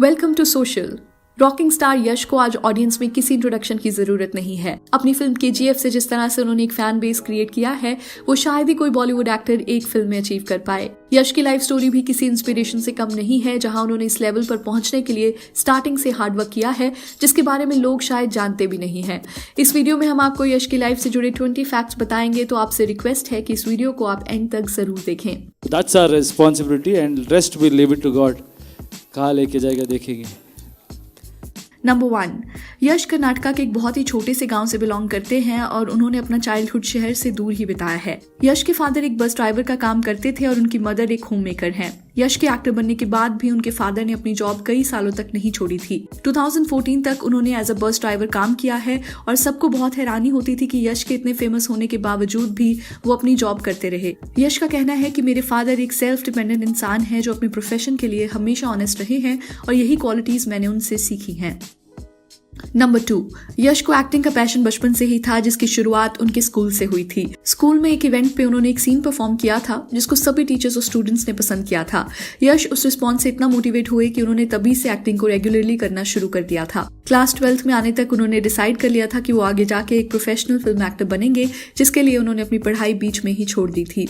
Welcome to social. Rocking star Yash को आज audience में किसी इंट्रोडक्शन की जरूरत नहीं है। अपनी फिल्म KGF से जिस तरह से उन्होंने एक फैन बेस क्रिएट किया है, वो शायद ही कोई बॉलीवुड एक्टर एक फिल्म में अचीव कर पाए। यश की लाइफ स्टोरी भी किसी इंस्पिरेशन से कम नहीं है, जहां उन्होंने इस लेवल पर पहुंचने के लिए स्टार्टिंग से हार्डवर्क किया है, जिसके बारे में लोग शायद जानते भी नहीं है। इस वीडियो में हम आपको यश की लाइफ से जुड़े 20 फैक्ट्स बताएंगे, तो आपसे रिक्वेस्ट है कि इस वीडियो को आप एंड तक जरूर देखें। That's our responsibility and rest we leave it to God. कहाँ लेके जाएगा देखेंगे। नंबर 1, यश कर्नाटका के एक बहुत ही छोटे से गांव से बिलोंग करते हैं और उन्होंने अपना चाइल्डहुड शहर से दूर ही बिताया है। यश के फादर एक बस ड्राइवर का काम करते थे और उनकी मदर एक होम मेकर हैं। यश के एक्टर बनने के बाद भी उनके फादर ने अपनी जॉब कई सालों तक नहीं छोड़ी थी। 2014 तक उन्होंने एज अ बस ड्राइवर काम किया है और सबको बहुत हैरानी होती थी कि यश के इतने फेमस होने के बावजूद भी वो अपनी जॉब करते रहे। यश का कहना है कि मेरे फादर एक सेल्फ डिपेंडेंट इंसान है जो अपने प्रोफेशन के लिए हमेशा ऑनेस्ट रहे हैं और यही क्वालिटीज मैंने उनसे सीखी हैं। नंबर 2, यश को एक्टिंग का पैशन बचपन से ही था, जिसकी शुरुआत उनके स्कूल से हुई थी। स्कूल में एक इवेंट पे उन्होंने एक सीन परफॉर्म किया था जिसको सभी टीचर्स और स्टूडेंट्स ने पसंद किया था। यश उस रिस्पॉन्स से इतना मोटिवेट हुए कि उन्होंने तभी से एक्टिंग को रेगुलरली करना शुरू कर दिया था। क्लास 12th में आने तक उन्होंने डिसाइड कर लिया था कि वो आगे जाके एक प्रोफेशनल फिल्म एक्टर बनेंगे, जिसके लिए उन्होंने अपनी पढ़ाई बीच में ही छोड़ दी थी।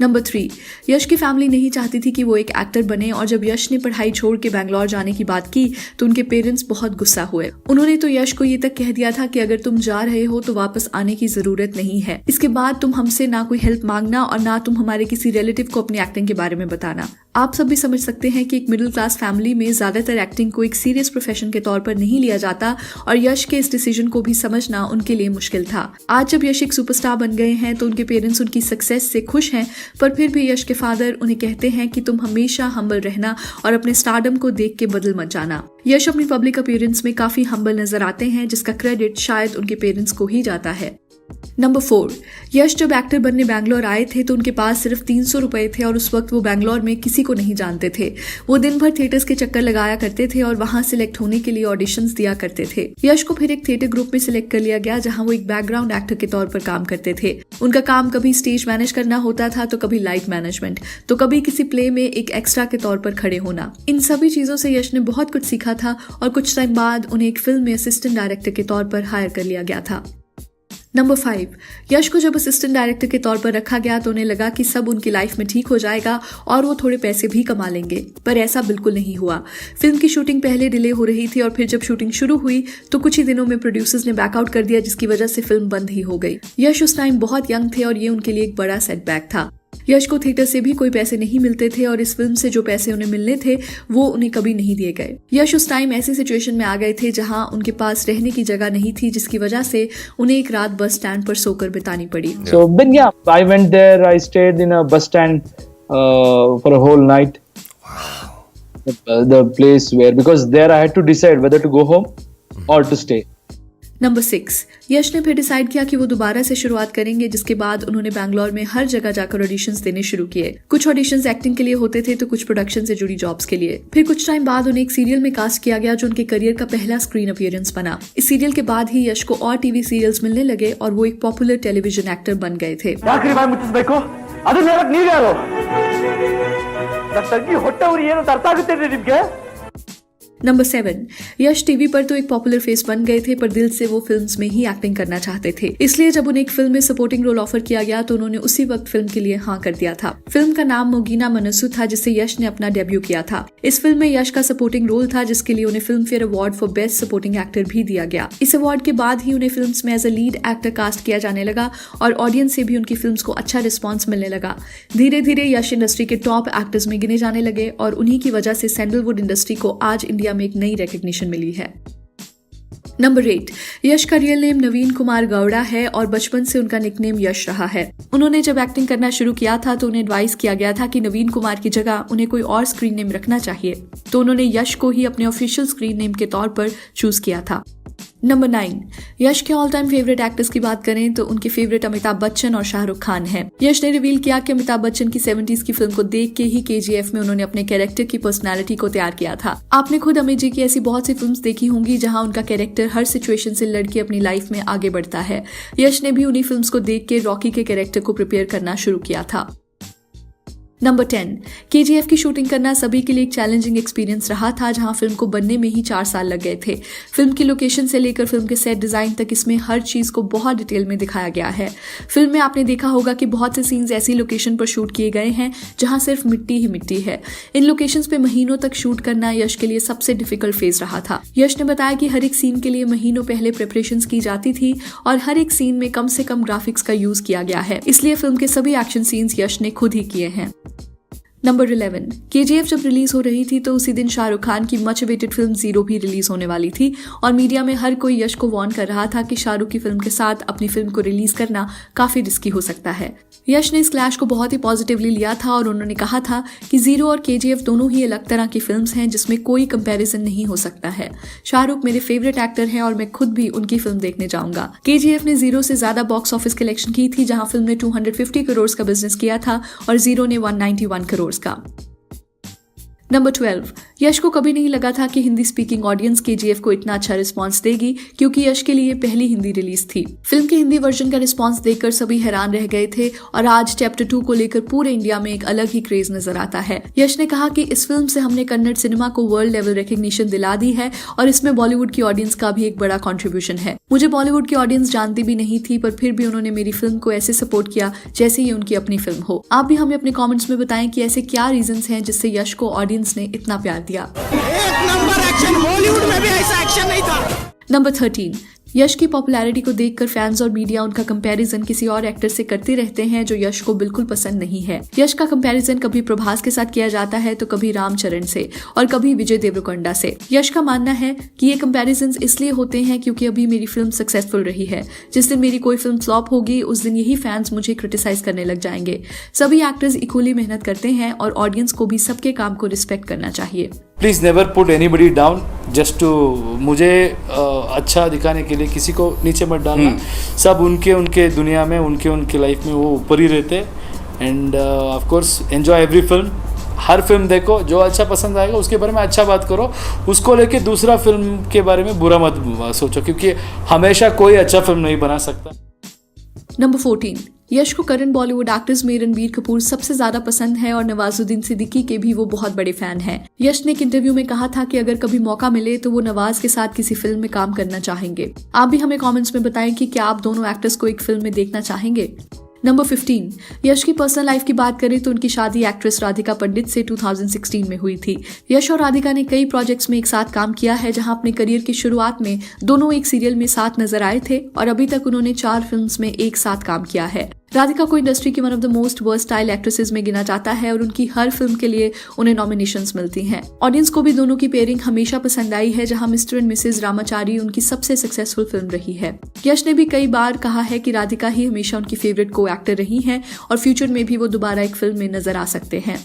नंबर 3, यश की फैमिली नहीं चाहती थी कि वो एक एक्टर बने और जब यश ने पढ़ाई छोड़ के बैंगलोर जाने की बात की तो उनके पेरेंट्स बहुत गुस्सा हुए। उन्होंने तो यश को ये तक कह दिया था कि अगर तुम जा रहे हो तो वापस आने की जरूरत नहीं है। इसके बाद तुम हमसे ना कोई हेल्प मांगना और ना तुम हमारे किसी रिलेटिव को अपनी एक्टिंग के बारे में बताना। आप सब भी समझ सकते हैं कि एक मिडिल क्लास फैमिली में ज्यादातर एक्टिंग को एक सीरियस प्रोफेशन के तौर पर नहीं लिया जाता और यश के इस डिसीजन को भी समझना उनके लिए मुश्किल था। आज जब यश एक सुपरस्टार बन गए हैं तो उनके पेरेंट्स उनकी सक्सेस से खुश हैं, पर फिर भी यश के फादर उन्हें कहते हैं कि तुम हमेशा हम्बल रहना और अपने स्टारडम को देख के बदल मत जाना। यश अपनी पब्लिक अपीयरेंस में काफी हम्बल नजर आते हैं, जिसका क्रेडिट शायद उनके पेरेंट्स को ही जाता है। नंबर 4, यश जब एक्टर बनने बैंगलोर आए थे तो उनके पास सिर्फ 300 रुपए थे और उस वक्त वो बैंगलोर में किसी को नहीं जानते थे। वो दिन भर थिएटर्स के चक्कर लगाया करते थे और वहां सिलेक्ट होने के लिए ऑडिशंस दिया करते थे। यश को फिर एक थिएटर ग्रुप में सिलेक्ट कर लिया गया, जहां वो एक बैकग्राउंड एक्टर के तौर पर काम करते थे। उनका काम कभी स्टेज मैनेज करना होता था, तो कभी लाइट मैनेजमेंट, तो कभी किसी प्ले में एक एक्स्ट्रा के तौर पर खड़े होना। इन सभी चीजों से यश ने बहुत कुछ सीखा था और कुछ टाइम बाद उन्हें एक फिल्म में असिस्टेंट डायरेक्टर के तौर पर हायर कर लिया गया था। नंबर 5, यश को जब असिस्टेंट डायरेक्टर के तौर पर रखा गया तो उन्हें लगा कि सब उनकी लाइफ में ठीक हो जाएगा और वो थोड़े पैसे भी कमा लेंगे, पर ऐसा बिल्कुल नहीं हुआ। फिल्म की शूटिंग पहले डिले हो रही थी और फिर जब शूटिंग शुरू हुई तो कुछ ही दिनों में प्रोड्यूसर्स ने बैकआउट कर दिया, जिसकी वजह से फिल्म बंद ही हो गई। यश उस टाइम बहुत यंग थे और ये उनके लिए एक बड़ा सेटबैक था। यश को थिएटर से भी कोई पैसे नहीं मिलते थे और इस फिल्म से जो पैसे उन्हें मिलने थे वो उन्हें कभी नहीं दिए गए। यश उस टाइम ऐसी सिचुएशन में आ गए थे जहां उनके पास रहने की जगह नहीं थी, जिसकी वजह से उन्हें एक रात बस स्टैंड पर सोकर बितानी पड़ी। So then yeah, I went there. I stayed in a bus stand for a whole night. Wow. The place where, because there I had to decide whether to go home or to stay. Number 6, यश ने फिर decide किया कि वो दोबारा से शुरुआत करेंगे, जिसके बाद उन्होंने बैंगलोर में हर जगह जाकर ऑडिशंस देने शुरू किए। कुछ ऑडिशंस एक्टिंग के लिए होते थे तो कुछ प्रोडक्शन से जुड़ी जॉब्स के लिए। फिर कुछ टाइम बाद उन्हें एक सीरियल में कास्ट किया गया जो उनके करियर का पहला स्क्रीन अपीयरेंस बना। इस सीरियल के बाद ही यश को और टीवी सीरियल्स मिलने लगे और वो एक पॉपुलर टेलीविजन एक्टर बन गए थे। नंबर 7, यश टीवी पर तो एक पॉपुलर फेस बन गए थे, पर दिल से वो फिल्म्स में ही एक्टिंग करना चाहते थे। इसलिए जब उन्हें एक फिल्म में सपोर्टिंग रोल ऑफर किया गया तो उन्होंने उसी वक्त फिल्म के लिए हाँ कर दिया था। फिल्म का नाम मोगीना मनसू था, जिससे यश ने अपना डेब्यू किया था। इस फिल्म में यश का सपोर्टिंग रोल था, जिसके लिए उन्हें film fair award for best supporting actor भी दिया गया। इस अवार्ड के बाद ही उन्हें फिल्म्स में as a lead actor cast किया जाने लगा और ऑडियंस से भी उनकी फिल्म्स को अच्छा रिस्पॉन्स मिलने लगा। धीरे धीरे यश इंडस्ट्री के टॉप एक्टर्स में गिने जाने लगे और उन्हीं की वजह से सैंडलवुड इंडस्ट्री को आज इंडिया में एक नई रिकॉग्निशन मिली है। नंबर 8, यश का रियल नेम नवीन कुमार गौड़ा है और बचपन से उनका निकनेम यश रहा है। उन्होंने जब एक्टिंग करना शुरू किया था तो उन्हें एडवाइस किया गया था कि नवीन कुमार की जगह उन्हें कोई और स्क्रीन नेम रखना चाहिए, तो उन्होंने यश को ही अपने ऑफिशियल स्क्रीन नेम के तौर पर चूज किया था। नंबर 9, यश के ऑल टाइम फेवरेट एक्टर्स की बात करें तो उनके फेवरेट अमिताभ बच्चन और शाहरुख खान हैं। यश ने रिवील किया कि अमिताभ बच्चन की 70s की फिल्म को देख के ही KGF में उन्होंने अपने कैरेक्टर की पर्सनालिटी को तैयार किया था। आपने खुद अमित जी की ऐसी बहुत सी फिल्म्स देखी होंगी जहां उनका कैरेक्टर हर सिचुएशन से लड़के अपनी लाइफ में आगे बढ़ता है। यश ने भी उन्हीं फिल्म्स को देख के रॉकी के कैरेक्टर को प्रिपेयर करना शुरू किया था। नंबर 10, KGF की शूटिंग करना सभी के लिए एक चैलेंजिंग एक्सपीरियंस रहा था, जहां फिल्म को बनने में ही 4 साल लग गए थे। फिल्म की लोकेशन से लेकर फिल्म के सेट डिजाइन तक इसमें हर चीज को बहुत डिटेल में दिखाया गया है। फिल्म में आपने देखा होगा कि बहुत से सीन्स ऐसी लोकेशन पर शूट किए गए हैं जहां सिर्फ मिट्टी ही मिट्टी है। इन लोकेशंस पे महीनों तक शूट करना यश के लिए सबसे डिफिकल्ट फेज रहा था। यश ने बताया कि हर एक सीन के लिए महीनों पहले प्रिपरेशंस की जाती थी और हर एक सीन में कम से कम ग्राफिक्स का यूज किया गया है, इसलिए फिल्म के सभी एक्शन सीन्स यश ने खुद ही किए हैं। नंबर 11, KGF जब रिलीज हो रही थी तो उसी दिन शाहरुख खान की मच अवेटेड फिल्म जीरो भी रिलीज होने वाली थी और मीडिया में हर कोई यश को वार्न कर रहा था कि शाहरुख की फिल्म के साथ अपनी फिल्म को रिलीज करना काफी रिस्की हो सकता है। यश ने इस क्लैश को बहुत ही पॉजिटिवली लिया था और उन्होंने कहा था कि जीरो और KGF दोनों ही अलग तरह की फिल्म्स हैं जिसमें कोई कंपैरिजन नहीं हो सकता है। शाहरुख मेरे फेवरेट एक्टर हैं और मैं खुद भी उनकी फिल्म देखने जाऊंगा। KGF ने जीरो से ज्यादा बॉक्स ऑफिस कलेक्शन की थी, जहां फिल्म ने 250 करोड़ का बिजनेस किया था और जीरो ने 191 करोड़ का। नंबर 12, यश को कभी नहीं लगा था कि हिंदी स्पीकिंग ऑडियंस KGF को इतना अच्छा रिस्पांस देगी, क्योंकि यश के लिए पहली हिंदी रिलीज थी। फिल्म के हिंदी वर्जन का रिस्पांस देखकर सभी हैरान रह गए थे और आज चैप्टर 2 को लेकर पूरे इंडिया में एक अलग ही क्रेज नजर आता है। यश ने कहा कि इस फिल्म से हमने कन्नड़ सिनेमा को वर्ल्ड लेवल रिकग्निशन दिला दी है और इसमें बॉलीवुड की ऑडियंस का भी एक बड़ा कॉन्ट्रीब्यूशन है। मुझे बॉलीवुड की ऑडियंस जानती भी नहीं थी, पर फिर भी उन्होंने मेरी फिल्म को ऐसे सपोर्ट किया जैसे ये उनकी अपनी फिल्म हो। आप भी हमें अपने कॉमेंट्स में बताएं कि ऐसे क्या रीजंस हैं जिससे यश को ऑडियंस ने इतना प्यार दिया। एक नंबर एक्शन, बॉलीवुड में भी ऐसा एक्शन नहीं था। नंबर 13, यश की पॉपुलैरिटी को देखकर फैंस और मीडिया उनका कंपैरिजन किसी और एक्टर से करते रहते हैं जो यश को बिल्कुल पसंद नहीं है। यश का कंपैरिजन कभी प्रभास के साथ किया जाता है तो कभी रामचरण से और कभी विजय देवरकोंडा से। यश का मानना है कि ये कंपैरिजन इसलिए होते हैं क्योंकि अभी मेरी फिल्म सक्सेसफुल रही है। जिस दिन मेरी कोई फिल्म फ्लॉप होगी उस दिन यही फैंस मुझे क्रिटिसाइज करने लग जाएंगे। सभी एक्टर्स इक्वली मेहनत करते हैं और ऑडियंस को भी सबके काम को रिस्पेक्ट करना चाहिए। Please never put anybody down just to मुझे अच्छा दिखाने के लिए किसी को नीचे मत डालना। सब उनके दुनिया में उनके लाइफ में वो ऊपर ही रहते हैं। End of course enjoy every film. Her film देखो, जो अच्छा पसंद आएगा उसके बारे में अच्छा बात करो, उसको लेके दूसरा फिल्म के बारे में बुरा मत सोचो, क्योंकि हमेशा कोई अच्छा फिल्म नहीं बना सकता। नंबर 14, यश को करंट बॉलीवुड एक्टर्स में रणबीर कपूर सबसे ज्यादा पसंद है और नवाजुद्दीन सिद्दीकी के भी वो बहुत बड़े फैन हैं। यश ने एक इंटरव्यू में कहा था कि अगर कभी मौका मिले तो वो नवाज के साथ किसी फिल्म में काम करना चाहेंगे। आप भी हमें कमेंट्स में बताएं कि क्या आप दोनों एक्टर्स को एक फिल्म में देखना चाहेंगे। नंबर 15, यश की पर्सनल लाइफ की बात करें तो उनकी शादी एक्ट्रेस राधिका पंडित से 2016 में हुई थी। यश और राधिका ने कई प्रोजेक्ट्स में एक साथ काम किया है, जहां अपने करियर की शुरुआत में दोनों एक सीरियल में साथ नजर आए थे और अभी तक उन्होंने 4 फिल्म्स में एक साथ काम किया है। राधिका को इंडस्ट्री की one of the most versatile actresses में गिना जाता है और उनकी हर फिल्म के लिए उन्हें नॉमिनेशंस मिलती हैं। ऑडियंस को भी दोनों की पेयरिंग हमेशा पसंद आई है, जहां मिस्टर एंड मिसेज रामाचारी उनकी सबसे सक्सेसफुल फिल्म रही है। यश ने भी कई बार कहा है कि राधिका ही हमेशा उनकी फेवरेट को एक्टर रही हैं और फ्यूचर में भी वो दोबारा एक फिल्म में नजर आ सकते हैं।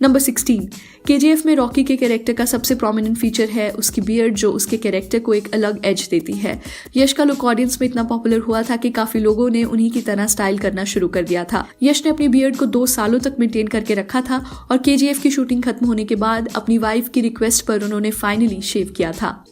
नंबर 16, KGF में रॉकी के कैरेक्टर का सबसे प्रोमिनेंट फीचर है उसकी बियर्ड, जो उसके कैरेक्टर को एक अलग एज देती है। यश का लुक ऑडियंस में इतना पॉपुलर हुआ था कि काफी लोगों ने उन्हीं की तरह स्टाइल करना शुरू कर दिया था। यश ने अपनी बियर्ड को 2 सालों तक मेंटेन करके रखा था और KGF की शूटिंग खत्म होने के बाद अपनी वाइफ की रिक्वेस्ट पर उन्होंने फाइनली शेव किया था।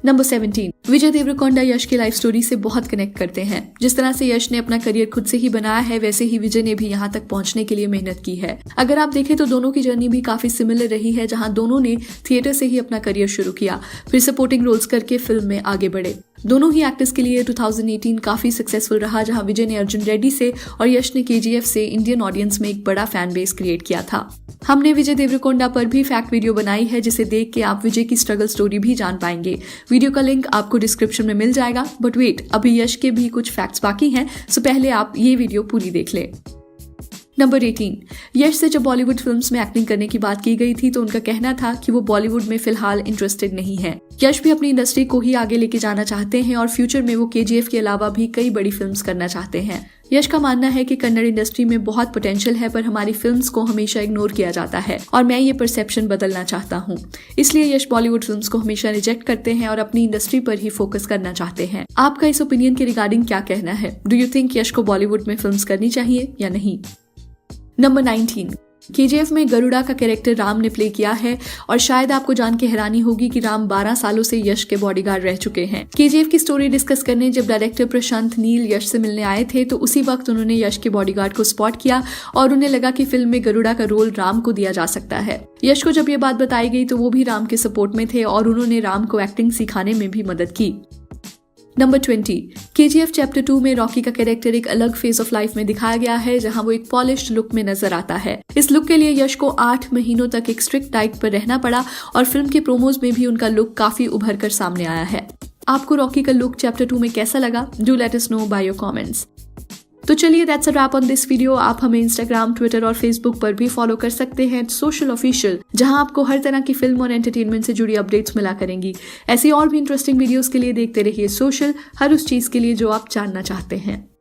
नंबर 17, विजय देवरकोंडा यश की लाइफ स्टोरी से बहुत कनेक्ट करते हैं। जिस तरह से यश ने अपना करियर खुद से ही बनाया है, वैसे ही विजय ने भी यहाँ तक पहुँचने के लिए मेहनत की है। अगर आप देखें तो दोनों की जर्नी भी काफी सिमिलर रही है, जहाँ दोनों ने थिएटर से ही अपना करियर शुरू किया, फिर सपोर्टिंग रोल्स करके फिल्म में आगे बढ़े। दोनों ही एक्टर्स के लिए 2018 काफी सक्सेसफुल रहा, जहां विजय ने अर्जुन रेड्डी से और यश ने KGF से इंडियन ऑडियंस में एक बड़ा फैन बेस क्रिएट किया था। हमने विजय देवरकोंडा पर भी फैक्ट वीडियो बनाई है, जिसे देख के आप विजय की स्ट्रगल स्टोरी भी जान पाएंगे। वीडियो का लिंक आपको डिस्क्रिप्शन में मिल जाएगा। बट वेट, अभी यश के भी कुछ फैक्ट्स बाकी हैं, सो पहले आप ये वीडियो पूरी देख लें। नंबर 18, यश से जब बॉलीवुड फिल्म्स में एक्टिंग करने की बात की गई थी तो उनका कहना था कि वो बॉलीवुड में फिलहाल इंटरेस्टेड नहीं है। यश भी अपनी इंडस्ट्री को ही आगे लेके जाना चाहते हैं और फ्यूचर में वो KGF के अलावा भी कई बड़ी फिल्म्स करना चाहते हैं। यश का मानना है कि कन्नड़ इंडस्ट्री में बहुत पोटेंशियल है, पर हमारी फिल्म्स को हमेशा इग्नोर किया जाता है और मैं ये परसेप्शन बदलना चाहता हूँ। इसलिए यश बॉलीवुड फिल्म्स को हमेशा रिजेक्ट करते हैं और अपनी इंडस्ट्री पर ही फोकस करना चाहते हैं। आपका इस ओपिनियन के रिगार्डिंग क्या कहना है? डू यू थिंक यश को बॉलीवुड में फिल्म्स करनी चाहिए या नहीं? नंबर 19, केजीएफ में गरुड़ा का कैरेक्टर राम ने प्ले किया है और शायद आपको जान के हैरानी होगी कि राम 12 सालों से यश के बॉडीगार्ड रह चुके हैं। केजीएफ की स्टोरी डिस्कस करने जब डायरेक्टर प्रशांत नील यश से मिलने आए थे तो उसी वक्त उन्होंने यश के बॉडीगार्ड को स्पॉट किया और उन्हें लगा कि फिल्म में गरुड़ा का रोल राम को दिया जा सकता है। यश को जब ये बात बताई गई तो वो भी राम के सपोर्ट में थे और उन्होंने राम को एक्टिंग सिखाने में भी मदद की। नंबर 20, केजीएफ चैप्टर 2 में रॉकी का कैरेक्टर एक अलग फेज ऑफ लाइफ में दिखाया गया है जहां वो एक पॉलिश्ड लुक में नजर आता है। इस लुक के लिए यश को 8 महीनों तक एक स्ट्रिक्ट डाइट पर रहना पड़ा और फिल्म के प्रोमोज में भी उनका लुक काफी उभर कर सामने आया है। आपको रॉकी का लुक चैप्टर 2 में कैसा लगा? Do let us know by your comments. तो चलिए that's a wrap on this video. आप हमें इंस्टाग्राम, ट्विटर और फेसबुक पर भी फॉलो कर सकते हैं सोशल ऑफिशियल, जहां आपको हर तरह की फिल्म और एंटरटेनमेंट से जुड़ी अपडेट्स मिला करेंगी। ऐसी और भी इंटरेस्टिंग वीडियोस के लिए देखते रहिए सोशल, हर उस चीज के लिए जो आप जानना चाहते हैं।